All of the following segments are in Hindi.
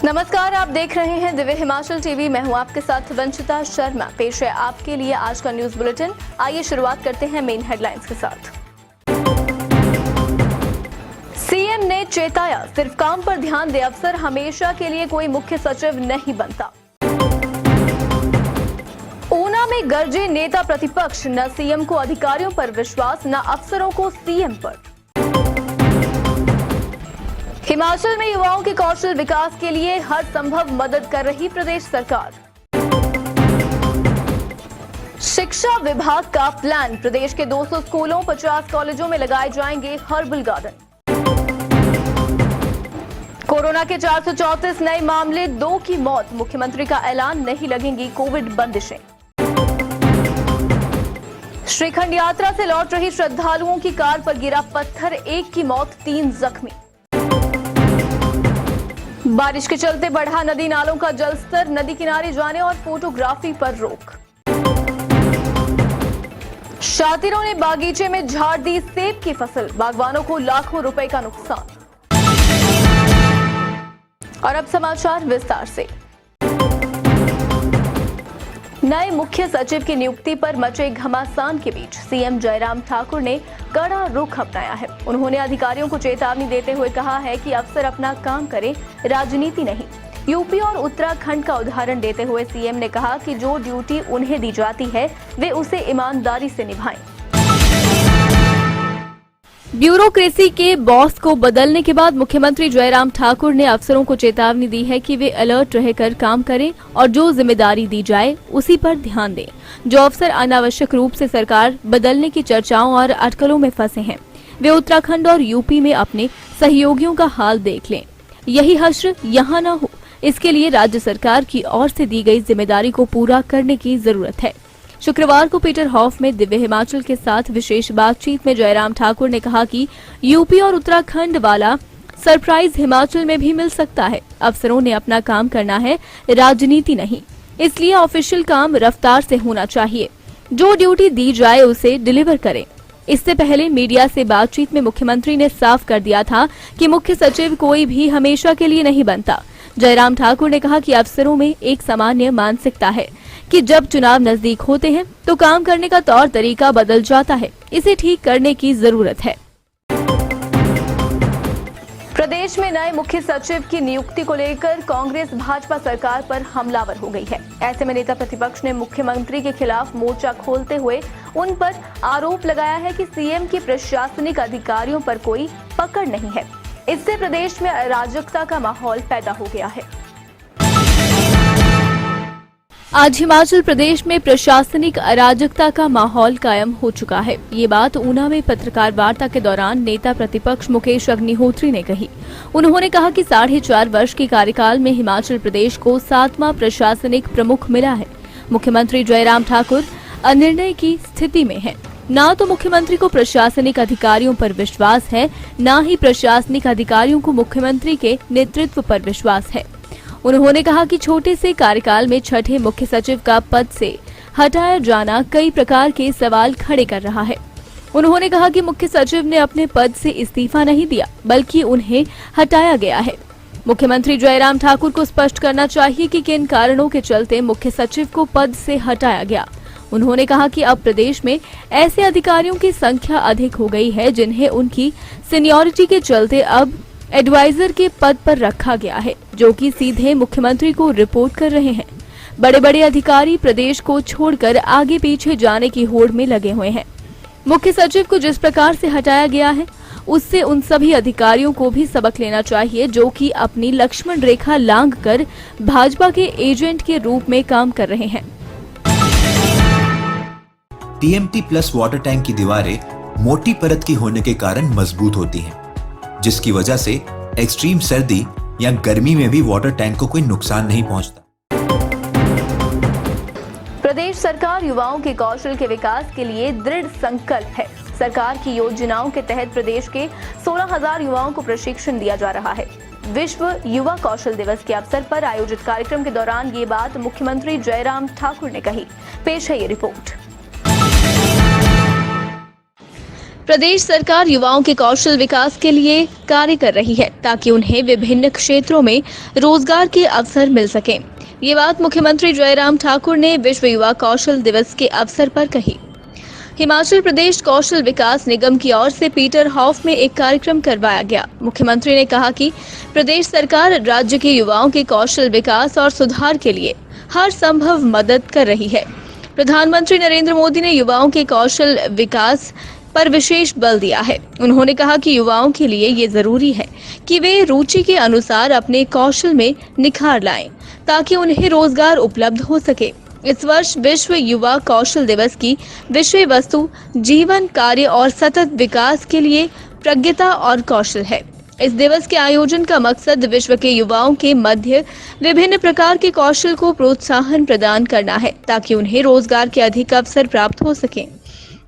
नमस्कार, आप देख रहे हैं दिव्य हिमाचल टीवी। मैं हूं आपके साथ वंशिता शर्मा। पेश है आपके लिए आज का न्यूज बुलेटिन। आइए शुरुआत करते हैं मेन हेडलाइंस के साथ। सीएम ने चेताया, सिर्फ काम पर ध्यान दे, अफसर हमेशा के लिए कोई मुख्य सचिव नहीं बनता। ऊना में गरजे नेता प्रतिपक्ष, न सीएम को अधिकारियों पर विश्वास, न अफसरों को सीएम पर। हिमाचल में युवाओं के कौशल विकास के लिए हर संभव मदद कर रही प्रदेश सरकार। शिक्षा विभाग का प्लान, प्रदेश के 200 स्कूलों 50 कॉलेजों में लगाए जाएंगे हर्बल गार्डन। कोरोना के 434 नए मामले, 2 की मौत, मुख्यमंत्री का ऐलान, नहीं लगेंगी कोविड बंदिशें। श्रीखंड यात्रा से लौट रही श्रद्धालुओं की कार पर गिरा पत्थर, 1 की मौत, 3 जख्मी। बारिश के चलते बढ़ा नदी नालों का जलस्तर, नदी किनारे जाने और फोटोग्राफी पर रोक। शातिरों ने बागीचे में झाड़ दी सेब की फसल, बागवानों को लाखों रुपए का नुकसान। और अब समाचार विस्तार से। नए मुख्य सचिव की नियुक्ति पर मचे घमासान के बीच सीएम जयराम ठाकुर ने कड़ा रुख अपनाया है। उन्होंने अधिकारियों को चेतावनी देते हुए कहा है कि अफसर अपना काम करें, राजनीति नहीं। यूपी और उत्तराखंड का उदाहरण देते हुए सीएम ने कहा कि जो ड्यूटी उन्हें दी जाती है वे उसे ईमानदारी से निभाएं। ब्यूरोक्रेसी के बॉस को बदलने के बाद मुख्यमंत्री जयराम ठाकुर ने अफसरों को चेतावनी दी है कि वे अलर्ट रहकर काम करें और जो जिम्मेदारी दी जाए उसी पर ध्यान दें। जो अफसर अनावश्यक रूप से सरकार बदलने की चर्चाओं और अटकलों में फंसे हैं, वे उत्तराखंड और यूपी में अपने सहयोगियों का हाल देख लें। यही हश्र यहाँ न हो, इसके लिए राज्य सरकार की ओर से दी गई जिम्मेदारी को पूरा करने की जरूरत है। शुक्रवार को पीटर हॉफ में दिव्य हिमाचल के साथ विशेष बातचीत में जयराम ठाकुर ने कहा कि यूपी और उत्तराखंड वाला सरप्राइज हिमाचल में भी मिल सकता है। अफसरों ने अपना काम करना है, राजनीति नहीं। इसलिए ऑफिशियल काम रफ्तार से होना चाहिए। जो ड्यूटी दी जाए उसे डिलीवर करें। इससे पहले मीडिया से बातचीत में मुख्यमंत्री ने साफ कर दिया था कि मुख्य सचिव कोई भी हमेशा के लिए नहीं बनता। जयराम ठाकुर ने कहा कि अफसरों में एक सामान्य मानसिकता है कि जब चुनाव नजदीक होते हैं तो काम करने का तौर तरीका बदल जाता है। इसे ठीक करने की जरूरत है। प्रदेश में नए मुख्य सचिव की नियुक्ति को लेकर कांग्रेस भाजपा सरकार पर हमलावर हो गई है। ऐसे में नेता प्रतिपक्ष ने मुख्यमंत्री के खिलाफ मोर्चा खोलते हुए उन पर आरोप लगाया है कि सीएम की प्रशासनिक अधिकारियों पर कोई पकड़ नहीं है। इससे प्रदेश में अराजकता का माहौल पैदा हो गया है। आज हिमाचल प्रदेश में प्रशासनिक अराजकता का माहौल कायम हो चुका है। ये बात ऊना में पत्रकार वार्ता के दौरान नेता प्रतिपक्ष मुकेश अग्निहोत्री ने कही। उन्होंने कहा कि 4.5 वर्ष के कार्यकाल में हिमाचल प्रदेश को 7वां प्रशासनिक प्रमुख मिला है। मुख्यमंत्री जयराम ठाकुर अनिर्णय की स्थिति में हैं। न तो मुख्यमंत्री को प्रशासनिक अधिकारियों पर विश्वास है, न ही प्रशासनिक अधिकारियों को मुख्यमंत्री के नेतृत्व पर विश्वास है। उन्होंने कहा कि छोटे से कार्यकाल में छठे मुख्य सचिव का पद से हटाया जाना कई प्रकार के सवाल खड़े कर रहा है। उन्होंने कहा कि मुख्य सचिव ने अपने पद से इस्तीफा नहीं दिया, बल्कि उन्हें हटाया गया है। मुख्यमंत्री जयराम ठाकुर को स्पष्ट करना चाहिए कि किन कारणों के चलते मुख्य सचिव को पद से हटाया गया। उन्होंने कहा कि अब प्रदेश में ऐसे अधिकारियों की संख्या अधिक हो गई है जिन्हें उनकी सीनियरिटी के चलते अब एडवाइजर के पद पर रखा गया है, जो कि सीधे मुख्यमंत्री को रिपोर्ट कर रहे हैं। बड़े बड़े अधिकारी प्रदेश को छोड़कर आगे पीछे जाने की होड़ में लगे हुए हैं। मुख्य सचिव को जिस प्रकार से हटाया गया है, उससे उन सभी अधिकारियों को भी सबक लेना चाहिए जो कि अपनी लक्ष्मण रेखा लांघकर भाजपा के एजेंट के रूप में काम कर रहे हैं। टीएमटी प्लस वाटर टैंक की दीवारें मोटी परत की होने के कारण मजबूत होती हैं, जिसकी वजह से एक्सट्रीम सर्दी या गर्मी में भी वाटर टैंक को कोई नुकसान नहीं पहुंचता। प्रदेश सरकार युवाओं के कौशल के विकास के लिए दृढ़ संकल्प है। सरकार की योजनाओं के तहत प्रदेश के 16,000 युवाओं को प्रशिक्षण दिया जा रहा है। विश्व युवा कौशल दिवस के अवसर पर आयोजित कार्यक्रम के दौरान ये बात मुख्यमंत्री जयराम ठाकुर ने कही। पेश है ये रिपोर्ट। प्रदेश सरकार युवाओं के कौशल विकास के लिए कार्य कर रही है ताकि उन्हें विभिन्न क्षेत्रों में रोजगार के अवसर मिल सकें। ये बात मुख्यमंत्री जयराम ठाकुर ने विश्व युवा कौशल दिवस के अवसर पर कही। हिमाचल प्रदेश कौशल विकास निगम की ओर से पीटर हॉफ में एक कार्यक्रम करवाया गया। मुख्यमंत्री ने कहा कि प्रदेश सरकार राज्य के युवाओं के कौशल विकास और सुधार के लिए हर संभव मदद कर रही है। प्रधानमंत्री नरेंद्र मोदी ने युवाओं के कौशल विकास पर विशेष बल दिया है। उन्होंने कहा कि युवाओं के लिए ये जरूरी है कि वे रुचि के अनुसार अपने कौशल में निखार लाएं ताकि उन्हें रोजगार उपलब्ध हो सके। इस वर्ष विश्व युवा कौशल दिवस की विषय वस्तु जीवन, कार्य और सतत विकास के लिए प्रज्ञता और कौशल है। इस दिवस के आयोजन का मकसद विश्व के युवाओं के मध्य विभिन्न प्रकार के कौशल को प्रोत्साहन प्रदान करना है ताकि उन्हें रोजगार के अधिक अवसर प्राप्त हो सके।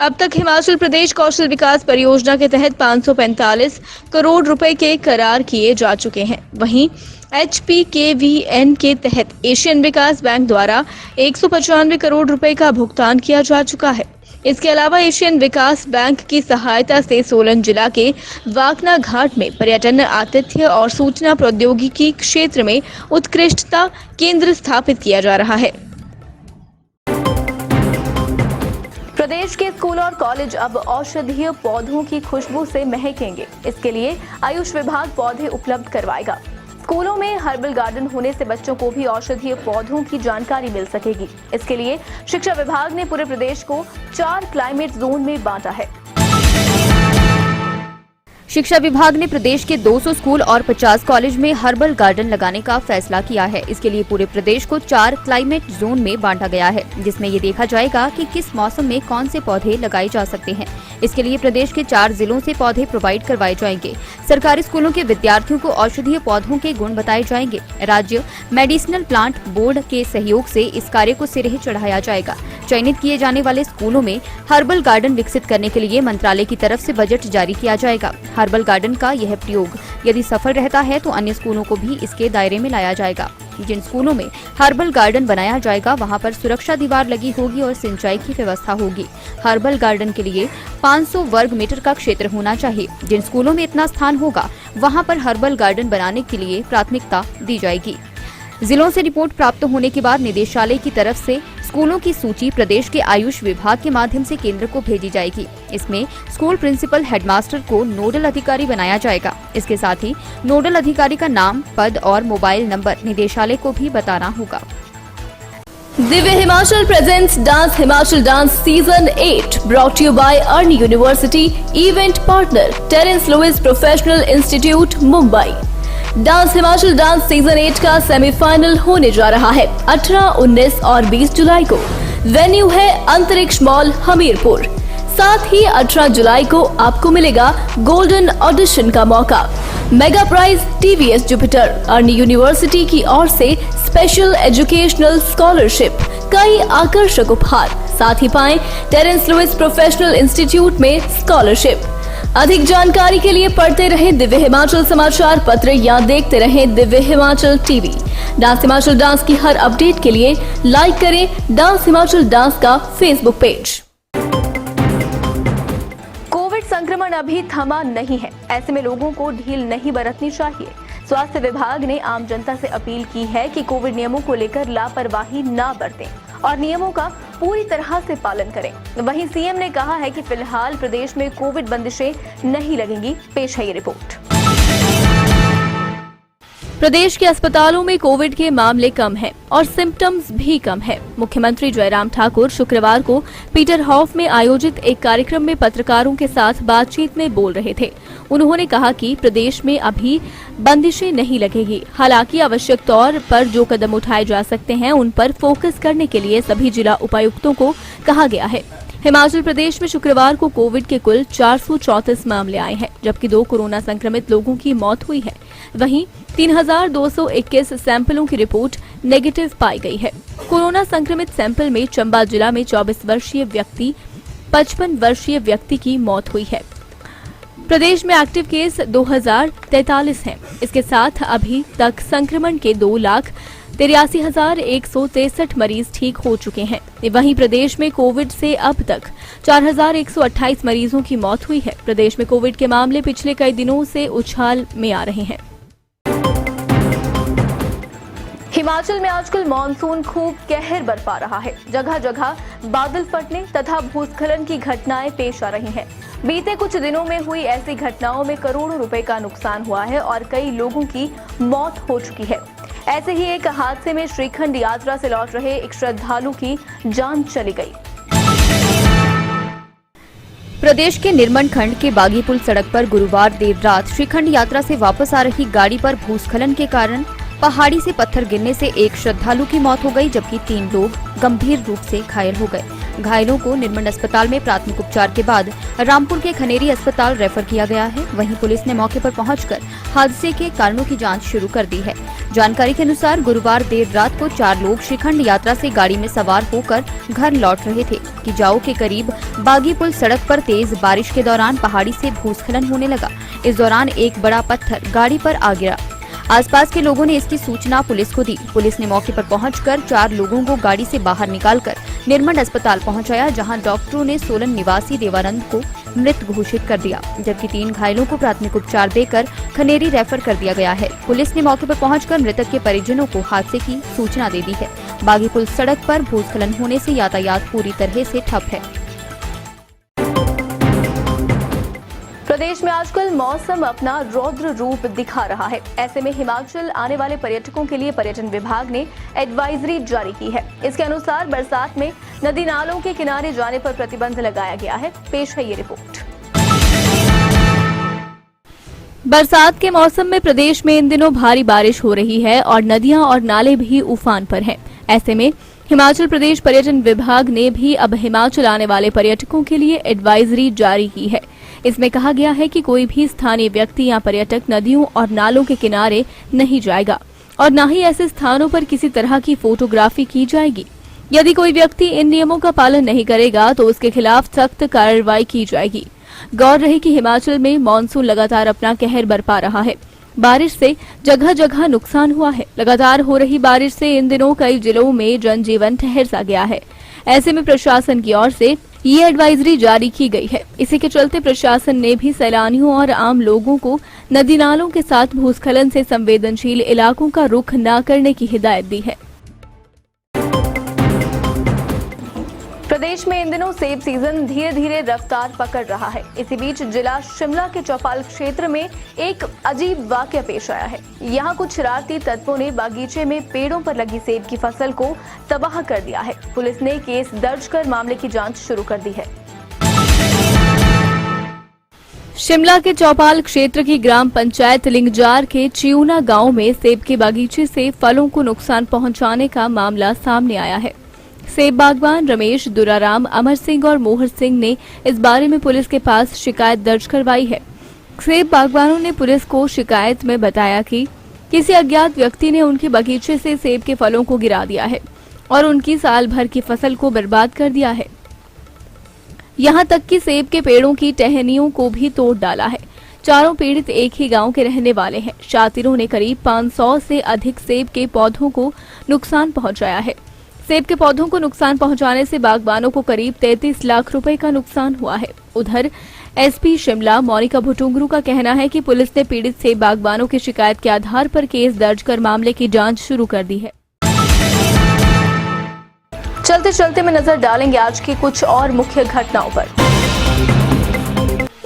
अब तक हिमाचल प्रदेश कौशल विकास परियोजना के तहत 545 करोड़ रुपए के करार किए जा चुके हैं। वहीं HPKVN के तहत एशियन विकास बैंक द्वारा 195 करोड़ रुपए का भुगतान किया जा चुका है। इसके अलावा एशियन विकास बैंक की सहायता से सोलन जिला के वाकना घाट में पर्यटन, आतिथ्य और सूचना प्रौद्योगिकी क्षेत्र में उत्कृष्टता केंद्र स्थापित किया जा रहा है। प्रदेश के स्कूल और कॉलेज अब औषधीय पौधों की खुशबू से महकेंगे। इसके लिए आयुष विभाग पौधे उपलब्ध करवाएगा। स्कूलों में हर्बल गार्डन होने से बच्चों को भी औषधीय पौधों की जानकारी मिल सकेगी। इसके लिए शिक्षा विभाग ने पूरे प्रदेश को 4 क्लाइमेट जोन में बांटा है। शिक्षा विभाग ने प्रदेश के 200 स्कूल और 50 कॉलेज में हर्बल गार्डन लगाने का फैसला किया है। इसके लिए पूरे प्रदेश को 4 क्लाइमेट जोन में बांटा गया है, जिसमें ये देखा जाएगा कि किस मौसम में कौन से पौधे लगाए जा सकते हैं। इसके लिए प्रदेश के 4 जिलों से पौधे प्रोवाइड करवाए जाएंगे। सरकारी स्कूलों के विद्यार्थियों को औषधीय पौधों के गुण बताए जाएंगे। राज्य मेडिसिनल प्लांट बोर्ड के सहयोग से इस कार्य को सिरे चढ़ाया जाएगा। चयनित किए जाने वाले स्कूलों में हर्बल गार्डन विकसित करने के लिए मंत्रालय की तरफ से बजट जारी किया जाएगा। हर्बल गार्डन का यह प्रयोग यदि सफल रहता है तो अन्य स्कूलों को भी इसके दायरे में लाया जाएगा। जिन स्कूलों में हर्बल गार्डन बनाया जाएगा वहां पर सुरक्षा दीवार लगी होगी और सिंचाई की व्यवस्था होगी। हर्बल गार्डन के लिए 500 वर्ग मीटर का क्षेत्र होना चाहिए। जिन स्कूलों में इतना स्थान होगा वहां पर हर्बल गार्डन बनाने के लिए प्राथमिकता दी जाएगी। जिलों से रिपोर्ट प्राप्त होने के बाद निदेशालय की तरफ से स्कूलों की सूची प्रदेश के आयुष विभाग के माध्यम से केंद्र को भेजी जाएगी। इसमें स्कूल प्रिंसिपल, हेडमास्टर को नोडल अधिकारी बनाया जाएगा। इसके साथ ही नोडल अधिकारी का नाम, पद और मोबाइल नंबर निदेशालय को भी बताना होगा। Divya Himachal presents dance Himachal dance season 8 brought you by Arni university, event partner Terence Lewis professional institute, Mumbai. Dance Himachal dance season 8 का सेमीफाइनल होने जा रहा है 18, 19 और 20 जुलाई को। वेन्यू है अंतरिक्ष मॉल, हमीरपुर। साथ ही 18 जुलाई को आपको मिलेगा गोल्डन ऑडिशन का मौका। Mega prize TVS Jupiter, Arni university की ओर से स्पेशल एजुकेशनल स्कॉलरशिप, कई आकर्षक उपहार। साथ ही पाएं टेरेंस लुइस प्रोफेशनल इंस्टीट्यूट में स्कॉलरशिप। अधिक जानकारी के लिए पढ़ते रहें दिव्य हिमाचल समाचार पत्र या देखते रहें Divya Himachal TV। Dance Himachal dance की हर अपडेट के लिए लाइक करें डांस हिमाचल डांस का फेसबुक पेज। कोविड संक्रमण अभी थमा नहीं है, ऐसे में लोगों को ढील नहीं बरतनी चाहिए। स्वास्थ्य विभाग ने आम जनता से अपील की है कि कोविड नियमों को लेकर लापरवाही न बरतें और नियमों का पूरी तरह से पालन करें। वहीं सीएम ने कहा है कि फिलहाल प्रदेश में कोविड बंदिशें नहीं लगेंगी। पेश है ये रिपोर्ट। प्रदेश के अस्पतालों में कोविड के मामले कम हैं और सिम्टम्स भी कम है। मुख्यमंत्री जयराम ठाकुर शुक्रवार को पीटर हॉफ में आयोजित एक कार्यक्रम में पत्रकारों के साथ बातचीत में बोल रहे थे। उन्होंने कहा कि प्रदेश में अभी बंदिशें नहीं लगेगी। हालांकि आवश्यक तौर पर जो कदम उठाए जा सकते हैं उन पर फोकस करने के लिए सभी जिला उपायुक्तों को कहा गया है। हिमाचल प्रदेश में शुक्रवार को कोविड के कुल 434 मामले आए हैं, जबकि 2 कोरोना संक्रमित लोगों की मौत हुई है। वहीं 3221 सैंपलों की रिपोर्ट नेगेटिव पाई गई है। कोरोना संक्रमित सैंपल में चंबा जिला में 24 वर्षीय व्यक्ति, 55 वर्षीय व्यक्ति की मौत हुई है। प्रदेश में एक्टिव केस 2043 हैं। इसके साथ अभी तक संक्रमण के 2,00,000 83,163 मरीज ठीक हो चुके हैं। वहीं प्रदेश में कोविड से अब तक 4,128 मरीजों की मौत हुई है। प्रदेश में कोविड के मामले पिछले कई दिनों से उछाल में आ रहे हैं। हिमाचल में आजकल मानसून खूब कहर बरपा रहा है। जगह जगह बादल फटने तथा भूस्खलन की घटनाएं पेश आ रही हैं। बीते कुछ दिनों में हुई ऐसी घटनाओं में करोड़ों रुपए का नुकसान हुआ है और कई लोगों की मौत हो चुकी है। ऐसे ही एक हादसे में श्रीखंड यात्रा से लौट रहे एक श्रद्धालु की जान चली गई। प्रदेश के निर्मंड खंड के बागीपुल सड़क पर गुरुवार देर रात श्रीखंड यात्रा से वापस आ रही गाड़ी पर भूस्खलन के कारण पहाड़ी से पत्थर गिरने से एक श्रद्धालु की मौत हो गई, जबकि 3 लोग गंभीर रूप से घायल हो गए। घायलों को निर्मंड अस्पताल में प्राथमिक उपचार के बाद रामपुर के खनेरी अस्पताल रेफर किया गया है। वहीं पुलिस ने मौके पर पहुंचकर हादसे के कारणों की जांच शुरू कर दी है। जानकारी के अनुसार गुरुवार देर रात को 4 लोग श्रीखंड यात्रा से गाड़ी में सवार होकर घर लौट रहे थे कि जाओ के करीब बागीपुल सड़क पर तेज बारिश के दौरान पहाड़ी से भूस्खलन होने लगा। इस दौरान एक बड़ा पत्थर गाड़ी पर आ गिरा। आसपास के लोगों ने इसकी सूचना पुलिस को दी। पुलिस ने मौके पर पहुंचकर 4 लोगों को गाड़ी से बाहर निकालकर निर्मंड अस्पताल पहुंचाया, जहां डॉक्टरों ने सोलन निवासी देवानंद को मृत घोषित कर दिया, जबकि 3 घायलों को प्राथमिक उपचार देकर खनेरी रेफर कर दिया गया है। पुलिस ने मौके पर पहुंचकर मृतक के परिजनों को हादसे की सूचना दे दी है। बागीपुल सड़क पर भूस्खलन होने से यातायात पूरी तरह से ठप है। प्रदेश में आजकल मौसम अपना रौद्र रूप दिखा रहा है। ऐसे में हिमाचल आने वाले पर्यटकों के लिए पर्यटन विभाग ने एडवाइजरी जारी की है। इसके अनुसार बरसात में नदी नालों के किनारे जाने पर प्रतिबंध लगाया गया है। पेश है ये रिपोर्ट। बरसात के मौसम में प्रदेश में इन दिनों भारी बारिश हो रही है और नदियां और नाले भी उफान पर हैं। ऐसे में हिमाचल प्रदेश पर्यटन विभाग ने भी अब हिमाचल आने वाले पर्यटकों के लिए एडवाइजरी जारी की है। इसमें कहा गया है कि कोई भी स्थानीय व्यक्ति या पर्यटक नदियों और नालों के किनारे नहीं जाएगा और न ही ऐसे स्थानों पर किसी तरह की फोटोग्राफी की जाएगी। यदि कोई व्यक्ति इन नियमों का पालन नहीं करेगा तो उसके खिलाफ सख्त कार्रवाई की जाएगी। गौर रहे कि हिमाचल में मानसून लगातार अपना कहर बरपा रहा है। बारिश से जगह जगह नुकसान हुआ है। लगातार हो रही बारिश से इन दिनों कई जिलों में जनजीवन ठहर सा गया है। ऐसे में प्रशासन की ओर से ये एडवाइजरी जारी की गई है। इसी के चलते प्रशासन ने भी सैलानियों और आम लोगों को नदी नालों के साथ भूस्खलन से संवेदनशील इलाकों का रुख न करने की हिदायत दी है। प्रदेश में इन दिनों सेब सीजन धीरे धीरे रफ्तार पकड़ रहा है। इसी बीच जिला शिमला के चौपाल क्षेत्र में एक अजीब वाकया पेश आया है। यहाँ कुछ शरारती तत्वों ने बागीचे में पेड़ों पर लगी सेब की फसल को तबाह कर दिया है। पुलिस ने केस दर्ज कर मामले की जांच शुरू कर दी है। शिमला के चौपाल क्षेत्र की ग्राम पंचायत लिंगजार के चियूना गांव में सेब के बागीचे से फलों को नुकसान पहुंचाने का मामला सामने आया है। सेब बागवान रमेश, दुराराम, अमर सिंह और मोहर सिंह ने इस बारे में पुलिस के पास शिकायत दर्ज करवाई है। सेब बागवानों ने पुलिस को शिकायत में बताया कि किसी अज्ञात व्यक्ति ने उनके बगीचे से सेब के फलों को गिरा दिया है और उनकी साल भर की फसल को बर्बाद कर दिया है। यहाँ तक कि सेब के पेड़ों की टहनियों को भी तोड़ डाला है। चारों पीड़ित एक ही गांव के रहने वाले हैं। शातिरों ने करीब 500 से अधिक सेब के पौधों को नुकसान पहुंचाया है। सेब के पौधों को नुकसान पहुंचाने से बागबानों को करीब 33 लाख रुपए का नुकसान हुआ है। उधर एसपी शिमला मोनिका भुटुंगरू का कहना है कि पुलिस ने पीड़ित सेब बागबानों की शिकायत के आधार पर केस दर्ज कर मामले की जांच शुरू कर दी है। चलते चलते में नजर डालेंगे आज की कुछ और मुख्य घटनाओं पर।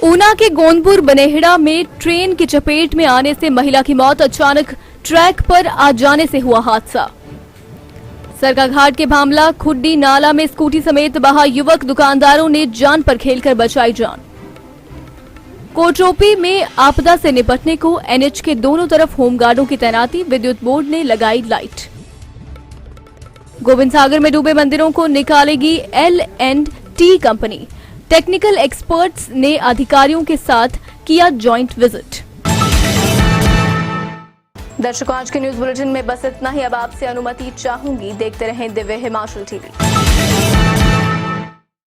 ऊना के गोंदपुर बनेहड़ा में ट्रेन की चपेट में आने से महिला की मौत। अचानक ट्रैक पर आ जाने से हुआ हादसा। सरकाघाट के भामला खुड्डी नाला में स्कूटी समेत बहा युवक। दुकानदारों ने जान पर खेलकर बचाई जान। कोटरोपी में आपदा से निपटने को एनएच के दोनों तरफ होमगार्डों की तैनाती। विद्युत बोर्ड ने लगाई लाइट। गोविंद सागर में डूबे मंदिरों को निकालेगी L&T कंपनी। टेक्निकल एक्सपर्ट्स ने अधिकारियों के साथ किया जॉइंट विजिट। दर्शकों, आज के न्यूज बुलेटिन में बस इतना ही। अब आपसे अनुमति चाहूंगी। देखते रहें दिव्य हिमाचल टीवी।